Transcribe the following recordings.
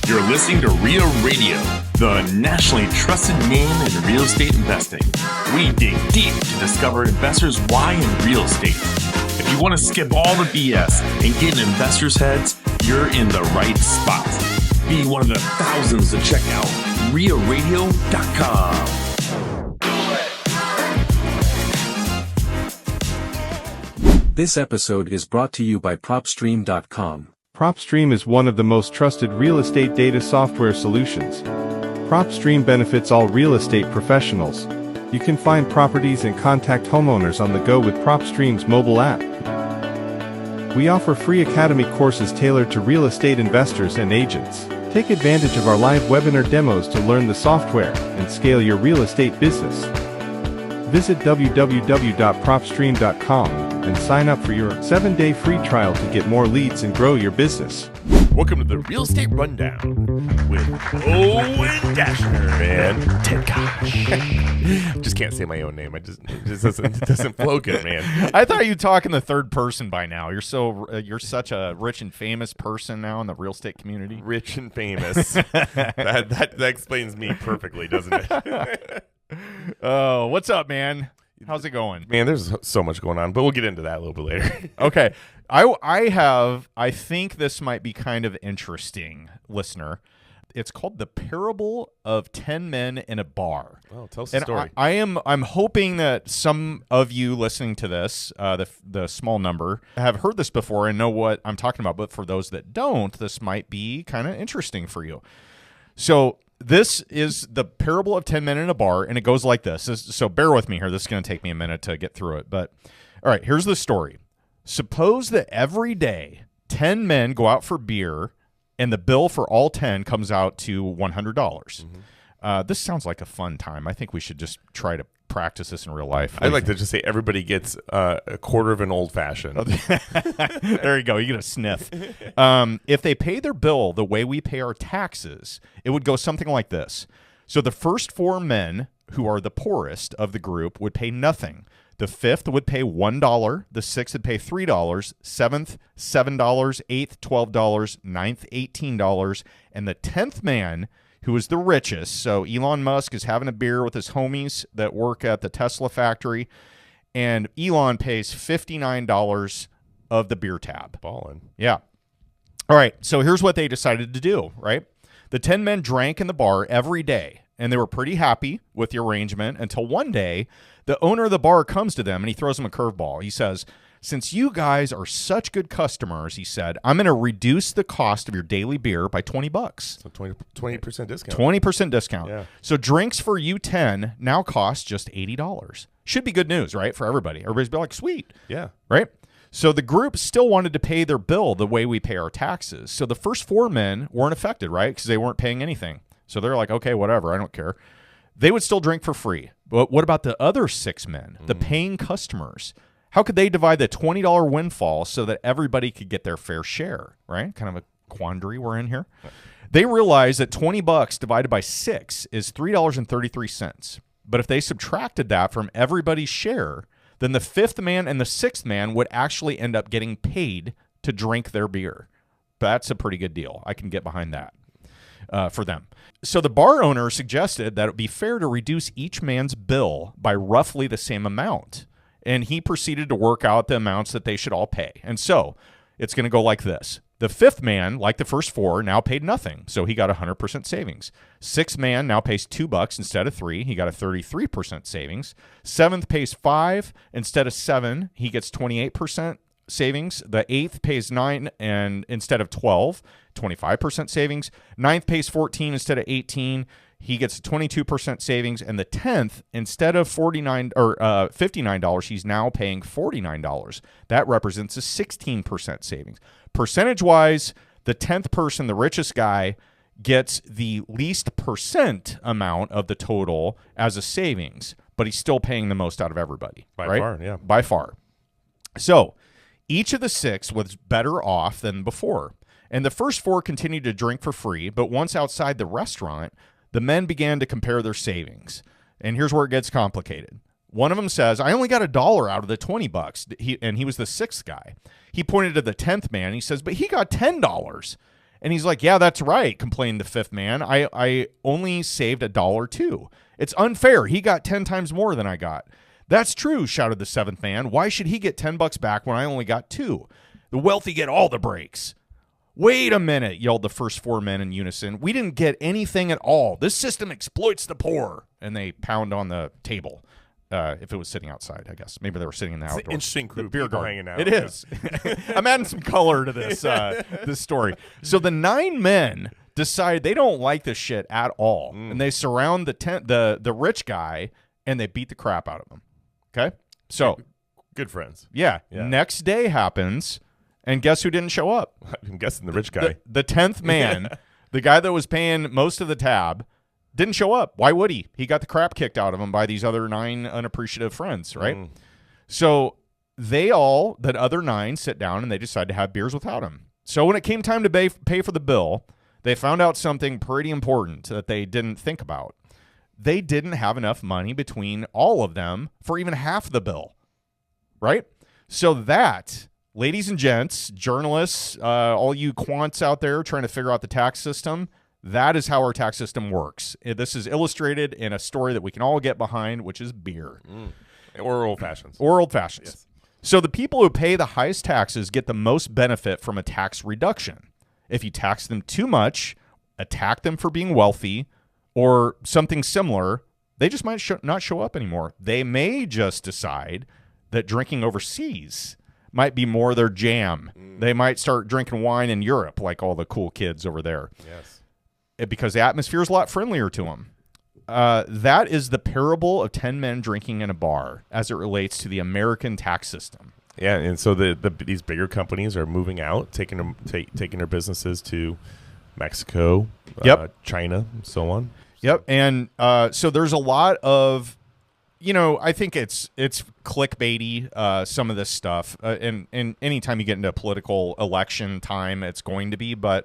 You're listening to REIA Radio, the nationally trusted name in real estate investing. We dig deep to discover investors' why in real estate. If you want to skip all the BS and get in investors' heads, you're in the right spot. Be one of the thousands to check out REIARadio.com. This episode is brought to you by PropStream.com. PropStream is one of the most trusted real estate data software solutions. PropStream benefits all real estate professionals. You can find properties and contact homeowners on the go with PropStream's mobile app. We offer free academy courses tailored to real estate investors and agents. Take advantage of our live webinar demos to learn the software and scale your real estate business. Visit www.propstream.com and sign up for your 7-day free trial to get more leads and grow your business. Welcome to the Real Estate Rundown with Owen Dashner and Ted Kaasch. Just can't say my own name. It doesn't flow good, man. I thought you'd talk in the third person by now. You're such a rich and famous person now in the real estate community. Rich and famous. that explains me perfectly, doesn't it? Oh, what's up, man? How's it going? Man, there's so much going on, but we'll get into that a little bit later. Okay. I think this might be kind of interesting, listener. It's called The Parable of 10 Men in a Bar. Oh, tell us the story. I'm hoping that some of you listening to this, the small number, have heard this before and know what I'm talking about. But for those that don't, this might be kind of interesting for you. So this is The Parable of 10 Men in a Bar, and it goes like this. So bear with me here. This is going to take me a minute to get through it. But all right, here's the story. Suppose that every day 10 men go out for beer, and the bill for all 10 comes out to $100. Mm-hmm. This sounds like a fun time. I think we should just try to practice this in real life. I'd like to just say everybody gets a quarter of an old-fashioned. There you go. You get a sniff. If they pay their bill the way we pay our taxes, it would go something like this. So the first 4 men, who are the poorest of the group, would pay nothing. The 5th would pay $1. The 6th would pay $3. 7th, $7. 8th, $12. 9th, $18. And the 10th man, who is the richest, so Elon Musk is having a beer with his homies that work at the Tesla factory, and Elon pays $59 of the beer tab. Ballin'. Yeah. All right, so here's what they decided to do, right? The 10 men drank in the bar every day, and they were pretty happy with the arrangement until one day, the owner of the bar comes to them, and he throws them a curveball. He says, "Since you guys are such good customers," he said, "I'm going to reduce the cost of your daily beer by $20. So 20% discount. 20% discount. Yeah. So drinks for you 10 now cost just $80. Should be good news, right, for everybody. Everybody's be like, sweet. Yeah. Right? So the group still wanted to pay their bill the way we pay our taxes. So the first 4 men weren't affected, right, because they weren't paying anything. So they're like, okay, whatever, I don't care. They would still drink for free. But what about the other 6 men, the paying customers? How could they divide the $20 windfall so that everybody could get their fair share, right? Kind of a quandary we're in here. They realized that $20 divided by 6 is $3.33. But if they subtracted that from everybody's share, then the 5th man and the 6th man would actually end up getting paid to drink their beer. That's a pretty good deal. I can get behind that for them. So the bar owner suggested that it would be fair to reduce each man's bill by roughly the same amount. And he proceeded to work out the amounts that they should all pay. And so it's going to go like this. The 5th man, like the first 4, now paid nothing. So he got 100% savings. 6th man now pays $2 instead of $3. He got a 33% savings. 7th pays $5 instead of $7. He gets 28% savings. The 8th pays $9 and instead of $12, 25% savings. 9th pays $14 instead of $18. He gets a 22% savings, and the 10th, instead of $59, he's now paying $49. That represents a 16% savings. Percentage-wise, the 10th person, the richest guy, gets the least percent amount of the total as a savings, but he's still paying the most out of everybody. By far, yeah. By far. So each of the 6 was better off than before. And the first 4 continued to drink for free, but once outside the restaurant, the men began to compare their savings. And here's where it gets complicated. One of them says, I only got $1 out of the $20. And he was the 6th guy. He pointed to the 10th man. He says, but he got $10. And he's like, yeah, that's right, complained the fifth man. I only saved $1 It's unfair. He got 10 times more than I got. That's true, shouted the seventh man. Why should he get $10 back when I only got 2? The wealthy get all the breaks. Wait a minute, yelled the first 4 men in unison. We didn't get anything at all. This system exploits the poor. And they pound on the table. If it was sitting outside, I guess. Maybe they were sitting in the outdoors. It's an interesting group beer people garden. hanging out. It is. I'm adding some color to this this story. So the 9 men decide they don't like this shit at all. And they surround the rich guy, and they beat the crap out of him. Okay? So, good friends. Yeah. Next day happens, and guess who didn't show up? I'm guessing the rich guy. The 10th man, the guy that was paying most of the tab, didn't show up. Why would he? He got the crap kicked out of him by these other 9 unappreciative friends, right? So that other 9 sit down and they decide to have beers without him. So when it came time to pay for the bill, they found out something pretty important that they didn't think about. They didn't have enough money between all of them for even half the bill, right? So that, ladies and gents, journalists, all you quants out there trying to figure out the tax system, that is how our tax system works. This is illustrated in a story that we can all get behind, which is beer. Or old fashions. Or old fashions. Yes. So the people who pay the highest taxes get the most benefit from a tax reduction. If you tax them too much, attack them for being wealthy, or something similar, they just might not show up anymore. They may just decide that drinking overseas might be more their jam. They might start drinking wine in Europe like all the cool kids over there. Yes. Because the atmosphere is a lot friendlier to them. That is the parable of 10 men drinking in a bar as it relates to the American tax system. Yeah, and so these bigger companies are moving out, taking their businesses to Mexico, China, and so on. Yep, and so there's a lot of, I think it's clickbaity, some of this stuff, and anytime you get into political election time, it's going to be, but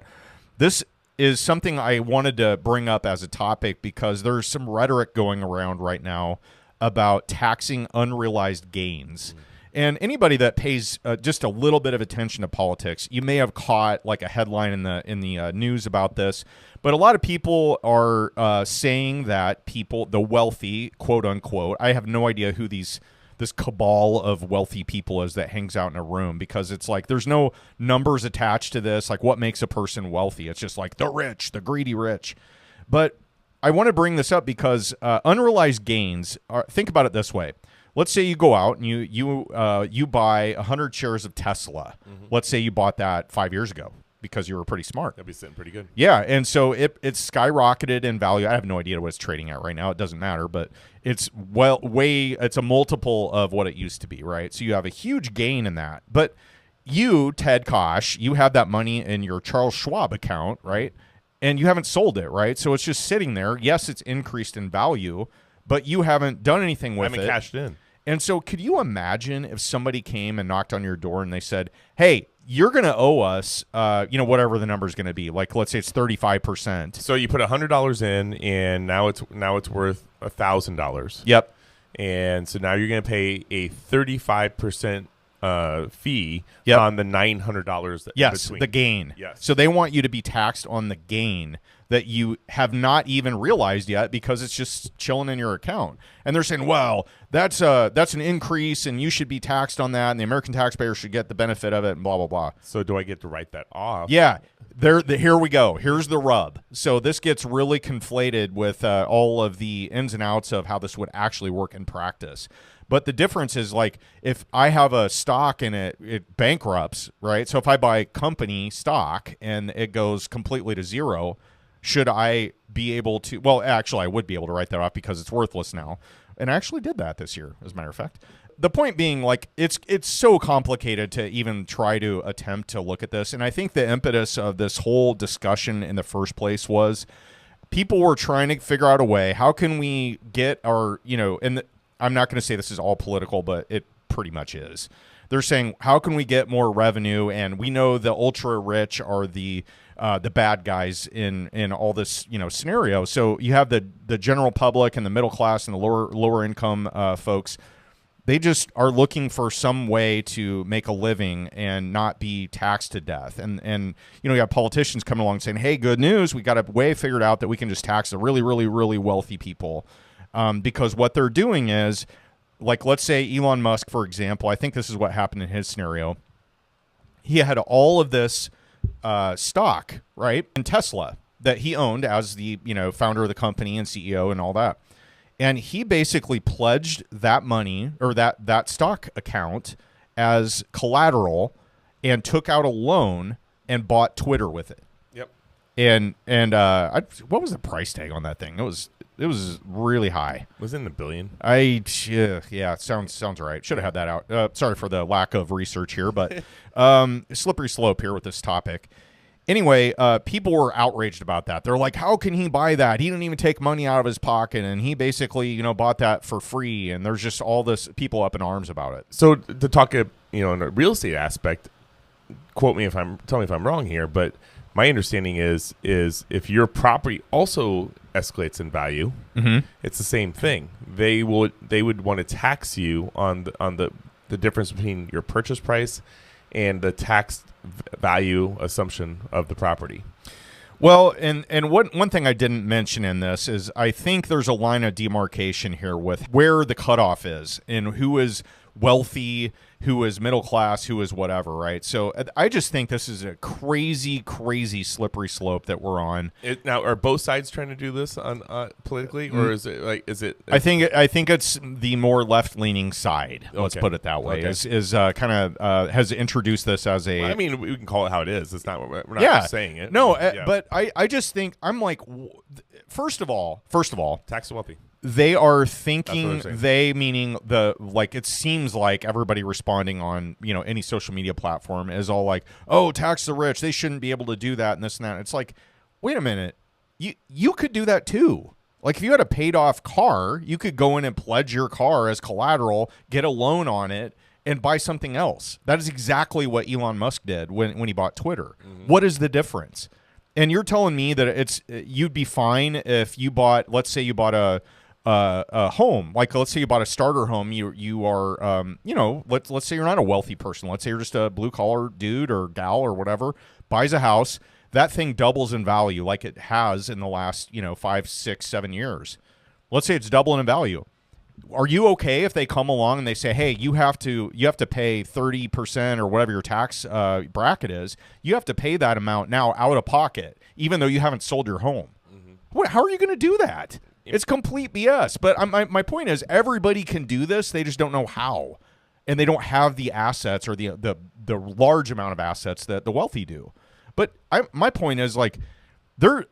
this is something I wanted to bring up as a topic because there's some rhetoric going around right now about taxing unrealized gains. And anybody that pays just a little bit of attention to politics, you may have caught like a headline in the news about this. But a lot of people are saying that the wealthy, quote unquote, I have no idea who this cabal of wealthy people is that hangs out in a room, because it's like there's no numbers attached to this. Like, what makes a person wealthy? It's just like the rich, the greedy rich. But I want to bring this up because unrealized gains think about it this way. Let's say you go out and you buy 100 shares of Tesla. Let's say you bought that 5 years ago because you were pretty smart. That'd be sitting pretty good. Yeah, and so it's skyrocketed in value. I have no idea what it's trading at right now. It doesn't matter, but it's it's a multiple of what it used to be, right? So you have a huge gain in that. But you, Ted Kaasch, you have that money in your Charles Schwab account, right? And you haven't sold it, right? So it's just sitting there. Yes, it's increased in value, but you haven't done anything with it. I haven't cashed in. And so could you imagine if somebody came and knocked on your door and they said, hey, you're going to owe us, whatever the number is going to be. Like, let's say it's 35%. So you put $100 in, and now it's worth $1,000. Yep. And so now you're going to pay a 35% fee on the $900 yes, between. The gain. Yes. So they want you to be taxed on the gain that you have not even realized yet because it's just chilling in your account. And they're saying, well, that's an increase and you should be taxed on that and the American taxpayer should get the benefit of it and blah, blah, blah. So do I get to write that off? Yeah. Here we go. Here's the rub. So this gets really conflated with all of the ins and outs of how this would actually work in practice. But the difference is, like, if I have a stock and it bankrupts, right? So if I buy company stock and it goes completely to zero, should I be able to – well, actually, I would be able to write that off because it's worthless now. And I actually did that this year, as a matter of fact. The point being, like, it's so complicated to even try to attempt to look at this. And I think the impetus of this whole discussion in the first place was people were trying to figure out a way, how can we get our – I'm not going to say this is all political, but it pretty much is. They're saying, how can we get more revenue? And we know the ultra rich are the bad guys in all this scenario. So you have the general public and the middle class and the lower income folks. They just are looking for some way to make a living and not be taxed to death. And you have politicians coming along saying, hey, good news, we got a way figured out that we can just tax the really, really, really wealthy people. Because what they're doing is, like, let's say Elon Musk, for example, I think this is what happened in his scenario. He had all of this stock, right, in Tesla that he owned as the, founder of the company and CEO and all that. And he basically pledged that money or that stock account as collateral and took out a loan and bought Twitter with it. Yep. And what was the price tag on that thing? It was really high. Was it in the billion? Yeah, sounds right. Should have had that out. Sorry for the lack of research here, but slippery slope here with this topic. Anyway, people were outraged about that. They're like, how can he buy that? He didn't even take money out of his pocket, and he basically, bought that for free. And there's just all this people up in arms about it. So to talk, in a real estate aspect, tell me if I'm wrong here, but my understanding is if your property also escalates in value, it's the same thing. They would want to tax you on the difference between your purchase price and the tax value assumption of the property. Well, and one thing I didn't mention in this is I think there's a line of demarcation here with where the cutoff is and who is wealthy, who is middle class, who is whatever, right? So I just think this is a crazy, crazy slippery slope that we're on. Now, are both sides trying to do this on politically, or is it like I think it's the more left leaning side. Let's put it that way. Okay. Is kind of has introduced this as a. Well, I mean, we can call it how it is. It's not we're not just saying it. No, but I just think I'm like, first of all, tax the wealthy. They are thinking, meaning it seems like everybody responding on, any social media platform is all like, oh, tax the rich. They shouldn't be able to do that and this and that. It's like, wait a minute. You could do that too. Like if you had a paid off car, you could go in and pledge your car as collateral, get a loan on it, and buy something else. That is exactly what Elon Musk did when he bought Twitter. Mm-hmm. What is the difference? And you're telling me that you'd be fine if you bought, let's say you bought a home, like let's say you bought a starter home. You are, let's say you're not a wealthy person. Let's say you're just a blue collar dude or gal or whatever, buys a house. That thing doubles in value like it has in the last, 5, 6, 7 years. Let's say it's doubling in value. Are you okay if they come along and they say, hey, you have to pay 30% or whatever your tax bracket is. You have to pay that amount now out of pocket, even though you haven't sold your home. Mm-hmm. How are you going to do that? It's complete BS. But my point is everybody can do this. They just don't know how. And they don't have the assets or the large amount of assets that the wealthy do. But my point is like they're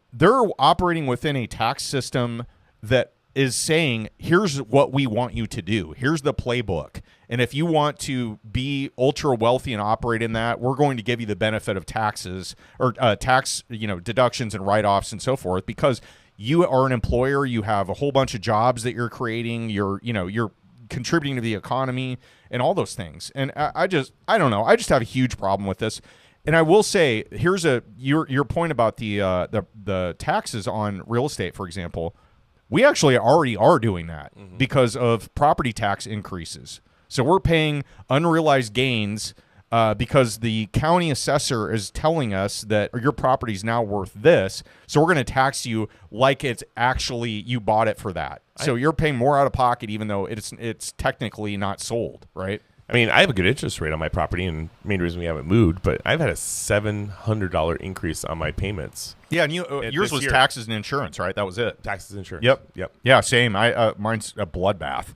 operating within a tax system that is saying, here's what we want you to do. Here's the playbook. And if you want to be ultra wealthy and operate in that, we're going to give you the benefit of taxes or tax, deductions and write-offs and so forth because you are an employer. You have a whole bunch of jobs that you're creating. You're contributing to the economy and all those things. And I don't know. I just have a huge problem with this. And I will say, here's your point about the taxes on real estate, for example. We actually already are doing that because of property tax increases. So we're paying unrealized gains because the county assessor is telling us that your property is now worth this. So we're going to tax you like it's actually you bought it for that. So you're paying more out of pocket, even though it's technically not sold, right? I mean, I have a good interest rate on my property, and main reason we haven't moved, but I've had a $700 increase on my payments. Yeah, and yours was taxes and insurance, right? That was it. Taxes and insurance. Yep. Yeah, same. Mine's a bloodbath.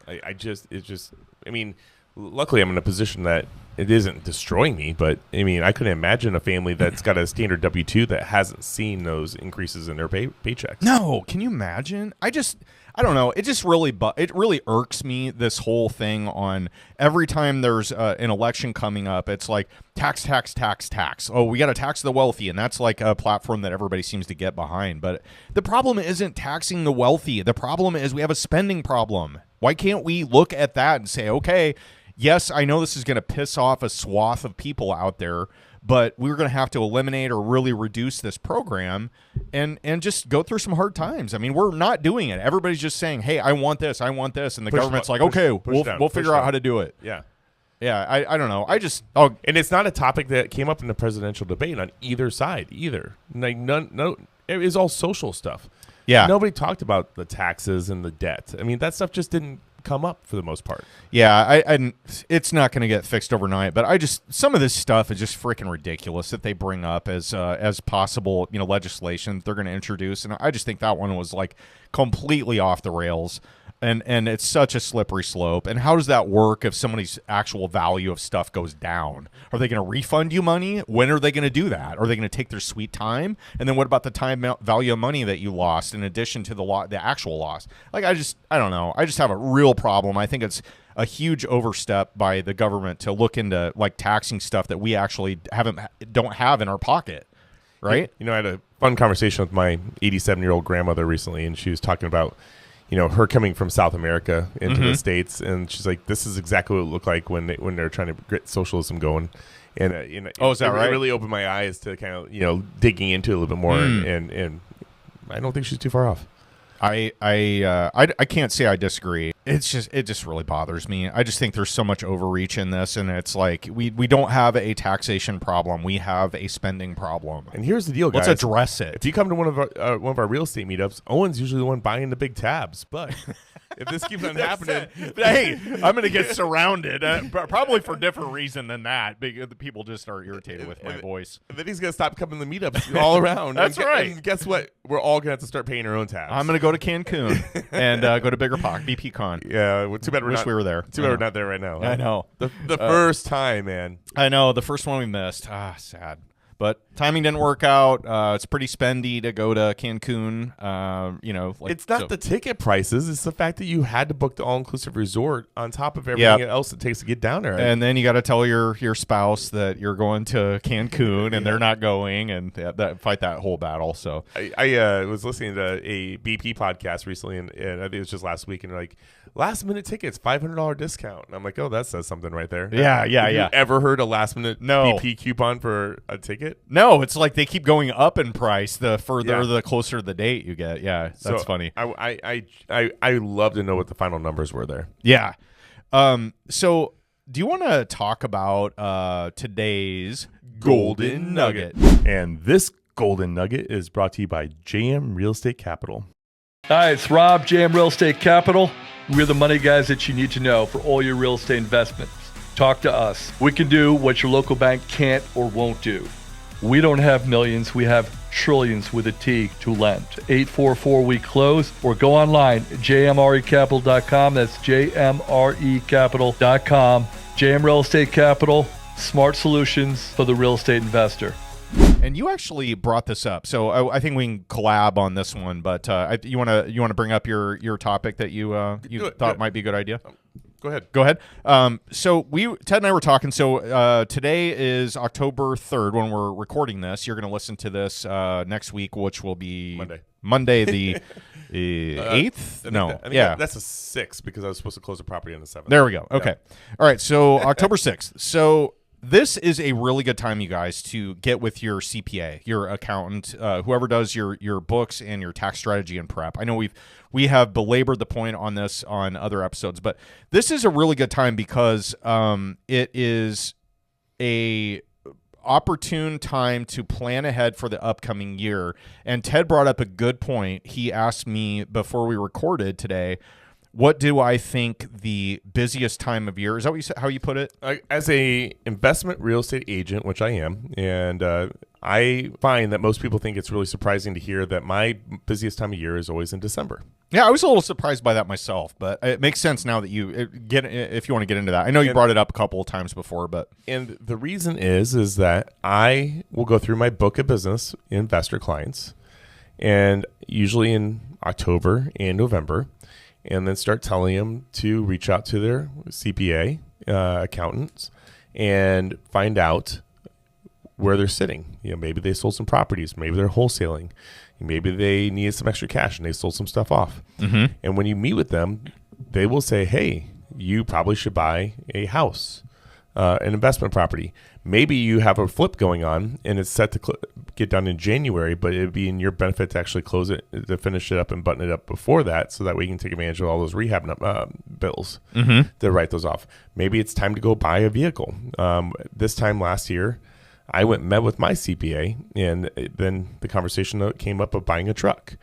I mean, luckily I'm in a position that it isn't destroying me, but I mean, I couldn't imagine a family that's got a standard W-2 that hasn't seen those increases in their paychecks. No, can you imagine? I don't know. It just really irks me, this whole thing on every time there's an election coming up. It's like tax. Oh, we got to tax the wealthy. And that's like a platform that everybody seems to get behind. But the problem isn't taxing the wealthy. The problem is we have a spending problem. Why can't we look at that and say, okay, yes, I know this is going to piss off a swath of people out there, but we're going to have to eliminate or really reduce this program and just go through some hard times. I mean, we're not doing it. Everybody's just saying, hey, I want this, and the government's like, okay, we'll figure out how to do it. Yeah. Yeah, I don't know. And it's not a topic that came up in the presidential debate on either side either. Like it was all social stuff. Yeah. Nobody talked about the taxes and the debt. I mean, that stuff just didn't come up for the most part. Yeah, it's not going to get fixed overnight, but some of this stuff is just freaking ridiculous that they bring up as possible, legislation they're going to introduce, and I just think that one was like completely off the rails. And it's such a slippery slope. And how does that work if somebody's actual value of stuff goes down? Are they going to refund you money? When are they going to do that? Are they going to take their sweet time? And then what about the time value of money that you lost in addition to the actual loss? Like, I don't know. I just have a real problem. I think it's a huge overstep by the government to look into like taxing stuff that we actually don't have in our pocket. Right? I had a fun conversation with my 87-year-old grandmother recently, and she was talking about her coming from South America into the States, and she's like, this is exactly what it looked like when they're trying to get socialism going. And is that right? It really opened my eyes to kind of digging into it a little bit more, and I don't think she's too far off. I can't say I disagree. It just really bothers me. I just think there's so much overreach in this, and it's like we don't have a taxation problem. We have a spending problem. And here's the deal, guys. Let's address it. If you come to one of our real estate meetups, Owen's usually the one buying the big tabs. But if this keeps on happening, hey, I'm going to get surrounded, probably for a different reason than that. People just are irritated with my voice. And then he's going to stop coming to the meetups all around. That's right. And guess what? We're all going to have to start paying our own tabs. I'm going to go to Cancun and go to Bigger Pock, BP Con. Yeah, well, too bad we were there. Too bad we're not there right now. I know. The first time, man. I know. The first one we missed. Sad. But timing didn't work out. It's pretty spendy to go to Cancun. It's not the ticket prices. It's the fact that you had to book the all-inclusive resort on top of everything else it takes to get down there. Right? And then you got to tell your spouse that you're going to Cancun and they're not going, and fight that whole battle. So I was listening to a BP podcast recently, and I think it was just last week, and they're like, last-minute tickets, $500 discount. And I'm like, oh, that says something right there. Yeah. Have you ever heard a last-minute BP coupon for a ticket? No, it's like they keep going up in price the closer to the date you get. Yeah, that's funny. I love to know what the final numbers were there. Yeah. So do you want to talk about today's Golden Nugget? And this Golden Nugget is brought to you by JM Real Estate Capital. Hi, it's Rob, JM Real Estate Capital. We're the money guys that you need to know for all your real estate investments. Talk to us. We can do what your local bank can't or won't do. We don't have millions, we have trillions with a T to lend. 844-we close, or go online, jmrecapital.com. That's jmrecapital.com. JM Real Estate Capital, smart solutions for the real estate investor. And you actually brought this up, so I think we can collab on this one. But you want to bring up your topic that you thought might be a good idea? Go ahead. So Ted and I were talking. So today is October 3rd when we're recording this. You're going to listen to this next week, which will be Monday the 8th. That's a 6th because I was supposed to close the property on the 7th. There we go. Okay. Yeah. All right. So October 6th. So this is a really good time, you guys, to get with your CPA, your accountant, whoever does your books and your tax strategy and prep. I know we have belabored the point on this on other episodes, but this is a really good time because it is a opportune time to plan ahead for the upcoming year. And Ted brought up a good point. He asked me before we recorded today, what do I think the busiest time of year is? That what you said, how you put it? As a investment real estate agent, which I am, and I find that most people think it's really surprising to hear that my busiest time of year is always in December. Yeah, I was a little surprised by that myself, but it makes sense now that if you want to get into that. I know you brought it up a couple of times before, but and the reason is that I will go through my book of business investor clients, and usually in October and November. And then start telling them to reach out to their CPA accountants and find out where they're sitting. Maybe they sold some properties. Maybe they're wholesaling. Maybe they needed some extra cash and they sold some stuff off. Mm-hmm. And when you meet with them, they will say, hey, you probably should buy a house, an investment property. Maybe you have a flip going on and it's set to get done in January, but it'd be in your benefit to actually close it, to finish it up and button it up before that, so that way you can take advantage of all those rehab bills to write those off. Maybe it's time to go buy a vehicle. This time last year, I went and met with my CPA, and then the conversation came up of buying a truck.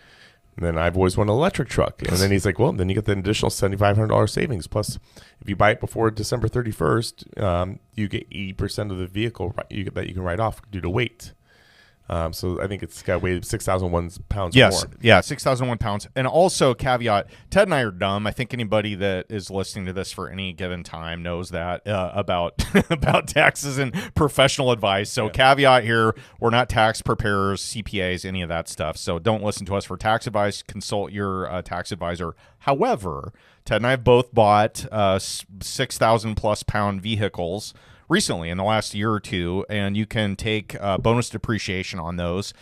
And then I've always wanted an electric truck. And then he's like, well, then you get the additional $7,500 savings. Plus, if you buy it before December 31st, you get 80% of the vehicle that you can write off due to weight. So I think it's got to weigh 6,001 pounds yes. more. Yeah, 6,001 pounds. And also, caveat, Ted and I are dumb. I think anybody that is listening to this for any given time knows that about about taxes and professional advice. So caveat here, we're not tax preparers, CPAs, any of that stuff. So don't listen to us for tax advice. Consult your tax advisor. However, Ted and I have both bought 6,000 plus pound vehicles recently in the last year or two, and you can take bonus depreciation on those.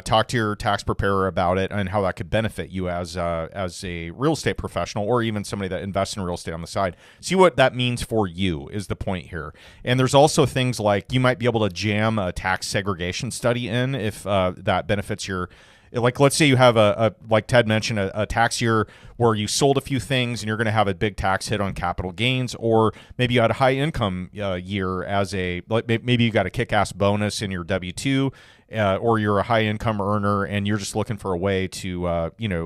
Talk to your tax preparer about it and how that could benefit you as a real estate professional, or even somebody that invests in real estate on the side. See what that means for you is the point here. And there's also things like you might be able to jam a tax segregation study in if that benefits your. Like, let's say you have like Ted mentioned, a tax year where you sold a few things and you're going to have a big tax hit on capital gains, or maybe you had a high income year maybe you got a kick-ass bonus in your W-2, or you're a high income earner and you're just looking for a way to,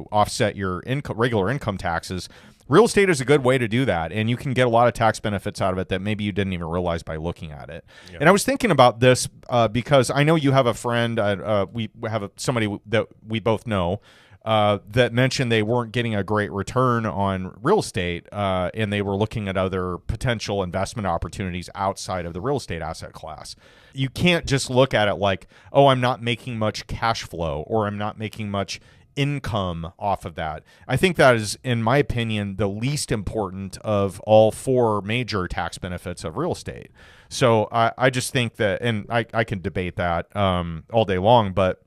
offset your regular income taxes. Real estate is a good way to do that, and you can get a lot of tax benefits out of it that maybe you didn't even realize by looking at it. Yep. And I was thinking about this because I know you have a friend, we have somebody that we both know that mentioned they weren't getting a great return on real estate, and they were looking at other potential investment opportunities outside of the real estate asset class. You can't just look at it like, oh, I'm not making much cash flow, or I'm not making much income off of that. I think that is, in my opinion, the least important of all four major tax benefits of real estate. So I just think that, and I can debate that all day long, but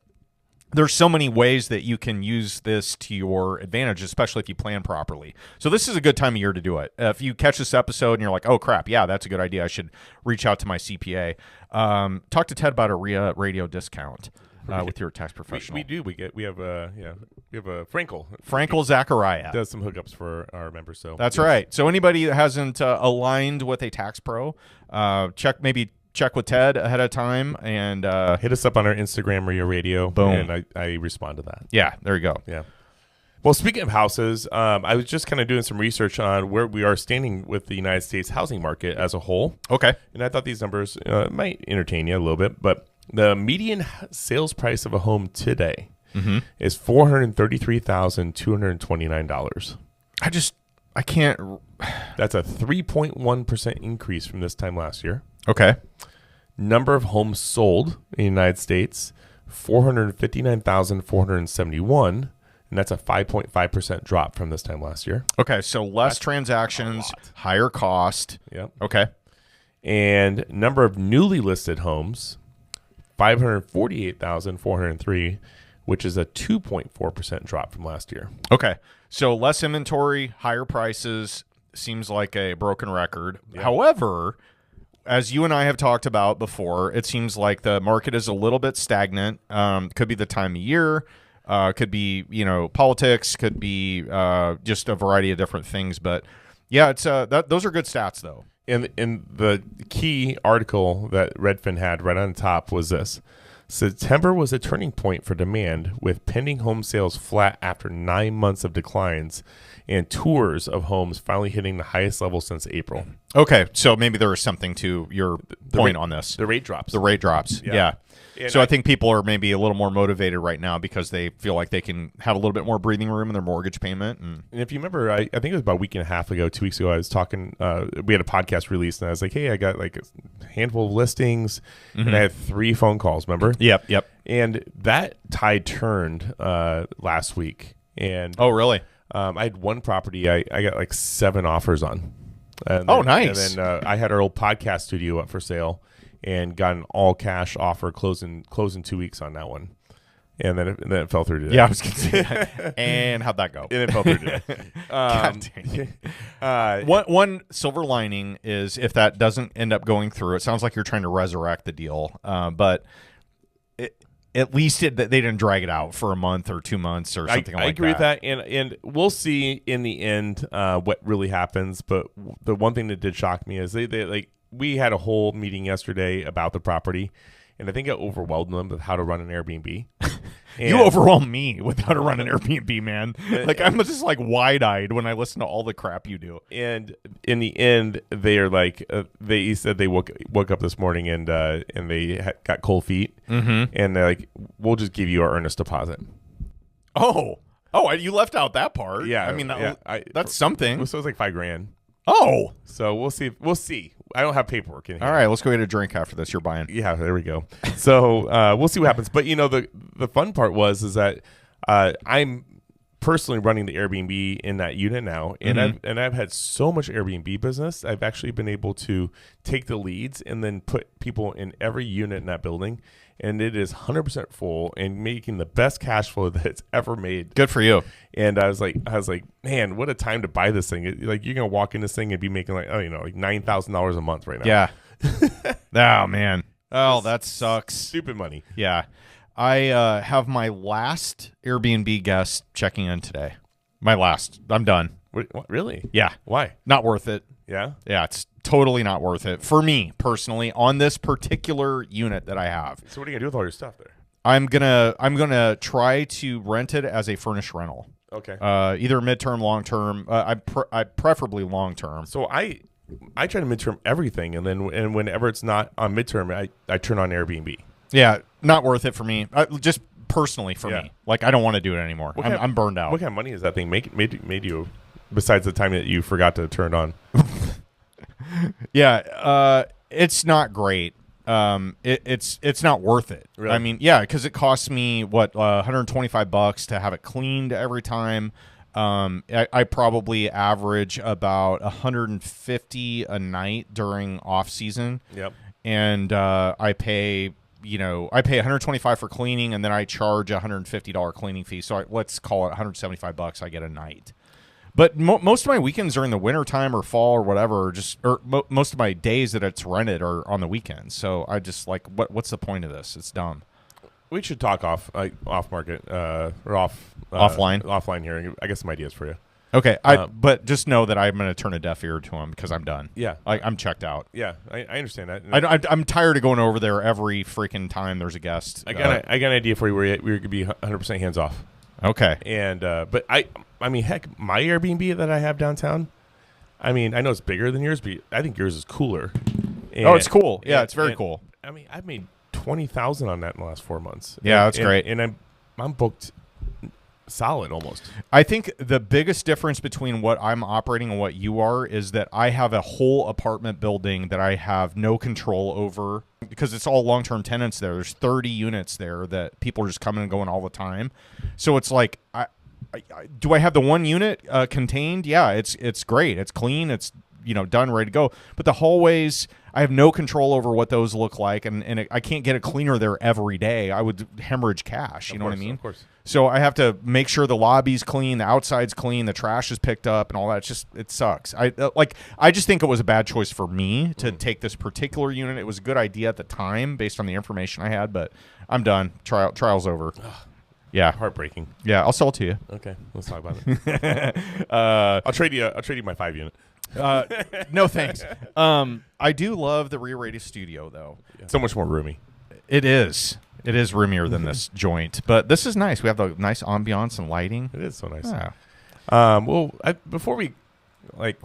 there's so many ways that you can use this to your advantage, especially if you plan properly. So this is a good time of year to do it. If you catch this episode and you're like, oh crap, yeah, that's a good idea, I should reach out to my CPA. Talk to Ted about a REIA radio discount. With your tax professional. We do. We have a Frankel. Frankel Zachariah does some hookups for our members. So that's right. So anybody that hasn't aligned with a tax pro, check with Ted ahead of time and hit us up on our Instagram, REIA Radio. Boom. And I respond to that. Yeah, there you go. Yeah. Well, speaking of houses, I was just kind of doing some research on where we are standing with the United States housing market as a whole. Okay. And I thought these numbers might entertain you a little bit, but the median sales price of a home today is $433,229. I can't. That's a 3.1% increase from this time last year. Okay. Number of homes sold in the United States, 459,471. And that's a 5.5% drop from this time last year. Okay, so less transactions, higher cost. Yep. Okay. And number of newly listed homes, 548,403, which is a 2.4% drop from last year. Okay. So less inventory, higher prices, seems like a broken record. Yeah. However, as you and I have talked about before, it seems like the market is a little bit stagnant. Could be the time of year, could be, politics, could be just a variety of different things. But yeah, it's those are good stats though. And the key article that Redfin had right on top was this. September was a turning point for demand, with pending home sales flat after 9 months of declines and tours of homes finally hitting the highest level since April. Okay, so maybe there is something to your point on this. The rate drops. The rate drops, yeah. So I think people are maybe a little more motivated right now because they feel like they can have a little bit more breathing room in their mortgage payment. And if you remember, I think it was about a week and a half ago, 2 weeks ago, I was talking, we had a podcast released, and I was like, hey, I got like a handful of listings, and I had 3 phone calls, remember? Yep. And that tide turned last week. And oh, really? I had one property I got like 7 offers on. Nice. And then I had our old podcast studio up for sale and got an all cash offer closing 2 weeks on that one. and then it fell through today. Yeah, I was going to say that. And how'd that go? And it fell through today. God dang it. One silver lining is if that doesn't end up going through, it sounds like you're trying to resurrect the deal, but at least they didn't drag it out for a month or 2 months or something like that. I agree with that, and we'll see in the end what really happens. But the one thing that did shock me is we had a whole meeting yesterday about the property, and I think I overwhelmed them with how to run an Airbnb. You overwhelm me with how to run an Airbnb, man. Like I'm just like wide-eyed when I listen to all the crap you do. And in the end, they are like they said they woke up this morning and they got cold feet, and they're like, "We'll just give you our earnest deposit." Oh, you left out that part. Yeah, I mean that's So something. it was like $5,000. Oh, so we'll see. We'll see. I don't have paperwork in here. All right, let's go get a drink after this. You're buying. Yeah, there we go. So we'll see what happens. But the fun part is that I'm personally running the Airbnb in that unit now, and I've had so much Airbnb business. I've actually been able to take the leads and then put people in every unit in that building, and it is 100% full and making the best cash flow that it's ever made. Good for you. And I was like, man, what a time to buy this thing! Like you're gonna walk in this thing and be making like $9,000 a month right now. Yeah. Oh man. Oh, that sucks. Stupid money. Yeah. I have my last Airbnb guest checking in today. My last. I'm done. What, really? Yeah. Why? Not worth it. Yeah. Yeah, it's totally not worth it for me personally on this particular unit that I have. So what are you gonna do with all your stuff there? I'm gonna try to rent it as a furnished rental. Okay. Either midterm, long term. I preferably long term. So I try to midterm everything, and whenever it's not on midterm, I turn on Airbnb. Yeah, not worth it for me. Just personally for Yeah. me. Like I don't want to do it anymore. I'm burned out. What kind of money is that thing made you? Besides the time that you forgot to turn it on. Yeah, it's not great. It's not worth it. Really? I mean, yeah, because it costs me what $125 to have it cleaned every time. I probably average about $150 a night during off season. Yep. And I pay $125 for cleaning, and then I charge $150 cleaning fee. So let's call it $175 I get a night. But most of my weekends are in the wintertime or fall or whatever, most of my days that it's rented are on the weekends. So I just like, what's the point of this? It's dumb. We should talk off market or offline here. I guess some ideas for you. Okay, but just know that I'm going to turn a deaf ear to him because I'm done. Yeah, I'm checked out. Yeah, I understand that. I'm tired of going over there every freaking time there's a guest. I got an idea for you where you could be 100% hands off. Okay, and but I mean, heck, my Airbnb that I have downtown. I mean, I know it's bigger than yours, but I think yours is cooler. It's cool. Yeah, it's very cool. I mean, I've made $20,000 on that in the last 4 months. Yeah, that's great. And I'm booked solid almost. I think the biggest difference between what I'm operating and what you are is that I have a whole apartment building that I have no control over because it's all long-term tenants there. There's 30 units there that people are just coming and going all the time. So it's like, do I have the one unit contained? Yeah, it's great. It's clean. It's done, ready to go. But the hallways, I have no control over what those look like, and I can't get a cleaner there every day. I would hemorrhage cash. You know what I mean? Of course. So I have to make sure the lobby's clean, the outside's clean, the trash is picked up, and all that. It sucks. I just think it was a bad choice for me to take this particular unit. It was a good idea at the time based on the information I had, but I'm done. Trial's over. Yeah, heartbreaking. Yeah, I'll sell it to you. Okay, let's talk about it. I'll trade you my 5 unit. No thanks. I do love the REIA Radio studio though. Yeah. So much more roomy. It is roomier than this joint, but this is nice. We have the nice ambiance and lighting. It is so nice. Yeah. Well, before we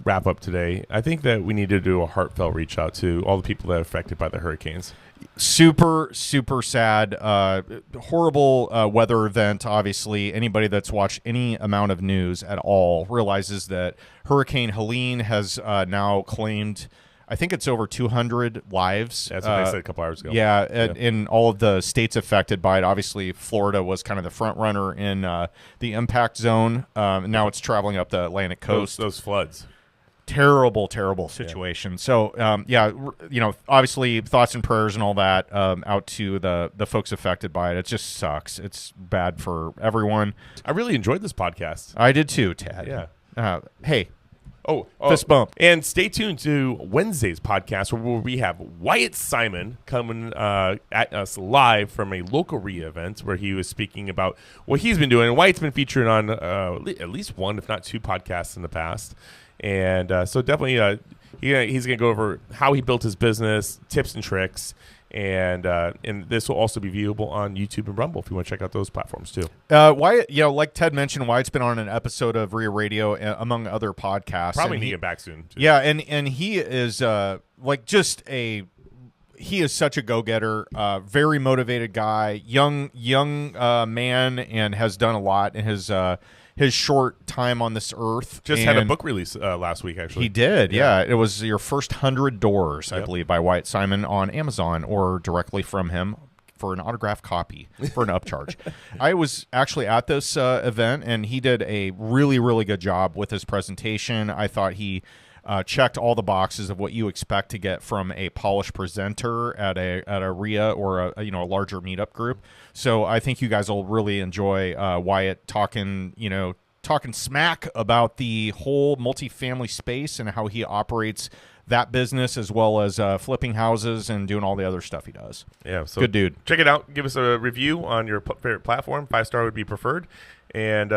wrap up today, I think that we need to do a heartfelt reach out to all the people that are affected by the hurricanes. Super, super sad. Horrible weather event, obviously. Anybody that's watched any amount of news at all realizes that Hurricane Helene has now claimed, I think it's over 200 lives. That's what they said a couple hours ago. Yeah, in all of the states affected by it. Obviously, Florida was kind of the front runner in the impact zone. Now it's traveling up the Atlantic coast. Those floods. terrible situation. So obviously thoughts and prayers and all that out to the folks affected by it. It just sucks. It's bad for everyone. I really enjoyed this podcast. I did too, Ted. Yeah. Hey. Oh, fist bump. And stay tuned to Wednesday's podcast where we have Wyatt Simon coming at us live from a local REIA event where he was speaking about what he's been doing. And Wyatt's been featured on at least one, if not two podcasts in the past. And so definitely he's going to go over how he built his business, tips and tricks. And this will also be viewable on YouTube and Rumble if you want to check out those platforms too. Wyatt, like Ted mentioned, Wyatt's been on an episode of REIA Radio among other podcasts. Probably need to get back soon too. Yeah, and he is he is such a go-getter, very motivated guy, young man, and has done a lot in his short time on this earth. Just had a book release last week, actually. He did, yeah. It was your first 100 Doors, I believe, by Wyatt Simon on Amazon or directly from him for an autographed copy for an upcharge. I was actually at this event, and he did a really, really good job with his presentation. I thought he checked all the boxes of what you expect to get from a polished presenter at a REIA or a larger meetup group. So I think you guys will really enjoy Wyatt talking smack about the whole multifamily space and how he operates that business as well as flipping houses and doing all the other stuff he does. Yeah, so good dude. Check it out. Give us a review on your favorite platform. 5-star would be preferred. And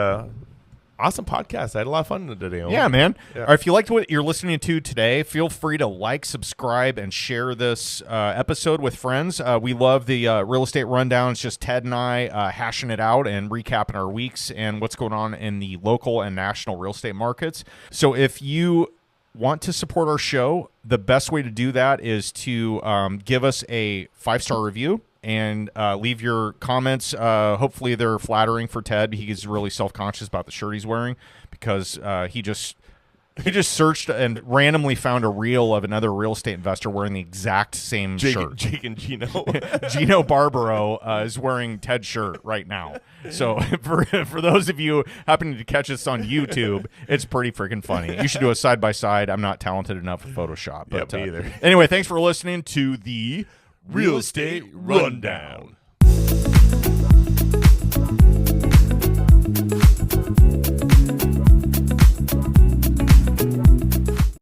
awesome podcast. I had a lot of fun today. Owen. Yeah, man. Yeah. If you liked what you're listening to today, feel free to like, subscribe, and share this episode with friends. We love the real estate rundown. It's just Ted and I hashing it out and recapping our weeks and what's going on in the local and national real estate markets. So if you want to support our show, the best way to do that is to give us a 5-star review and leave your comments. Hopefully they're flattering for Ted. He's really self-conscious about the shirt he's wearing because he just searched and randomly found a reel of another real estate investor wearing the exact same shirt. Jake and Gino. Gino Barbaro is wearing Ted's shirt right now. So for those of you happening to catch us on YouTube, it's pretty freaking funny. You should do a side-by-side. I'm not talented enough for Photoshop. But, me either. Anyway, thanks for listening to the Real Estate Rundown.